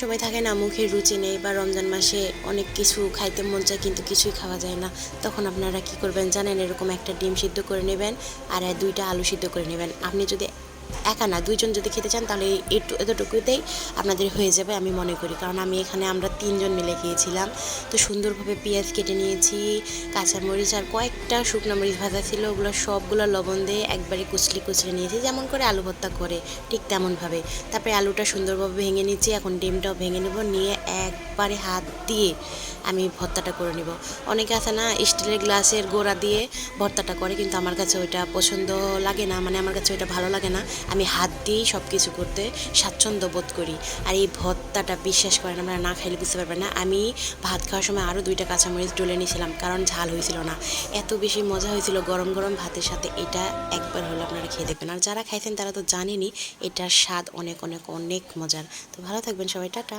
সময় থাকে না, মুখের রুচি নেই বা রমজান মাসে অনেক কিছু খাইতে মন চায় কিন্তু কিছুই খাওয়া যায় না। তখন আপনারা কি করবেন জানেন? এরকম একটা ডিম সিদ্ধ করে নেবেন আর 2টা আলু সিদ্ধ করে নেবেন। আপনি যদি একা না 2জন যদি খেতে চান তাহলে এতটুকুতেই আপনাদের হয়ে যাবে আমি মনে করি। কারণ আমরা 3জন মিলে খেয়েছিলাম। তো সুন্দরভাবে পেঁয়াজ কেটে নিয়েছি, কাঁচামরিচ আর কয়েকটা শুকনো মরিচ ভাজা ছিল, ওগুলো সবগুলো লবণ দিয়ে একবারে কুচলে নিয়েছি, যেমন করে আলু ভর্তা করে ঠিক তেমনভাবে। তারপরে আলুটা সুন্দরভাবে ভেঙে নিচ্ছি, এখন ডিমটাও ভেঙে নেব, নিয়ে একবারে হাত দিয়ে আমি ভর্তাটা করে নেব। অনেকে আছে না স্টিলের গ্লাসের গোড়া দিয়ে ভর্তাটা করে, কিন্তু আমার কাছে ওইটা পছন্দ লাগে না, মানে আমার কাছে ওইটা ভালো লাগে না। আমি হাত দিয়েই সব কিছু করতে স্বাচ্ছন্দ্য বোধ করি। আর এই ভর্তাটা বিশ্বাস করেন আপনারা না খাইলে বুঝতে পারবেন না, আমি ভাত খাওয়ার সময় আরও 2টা কাঁচামরিচ ডলে নিয়েছিলাম, কারণ ঝাল হয়েছিল না। এত বেশি মজা হয়েছিল গরম গরম ভাতের সাথে। এটা একবার হলো আপনারা খেয়ে দেখবেন, আর যারা খাইছেন তারা তো জানেনই এটার স্বাদ অনেক অনেক অনেক মজার। তো ভালো থাকবেন সবাই, টাটা।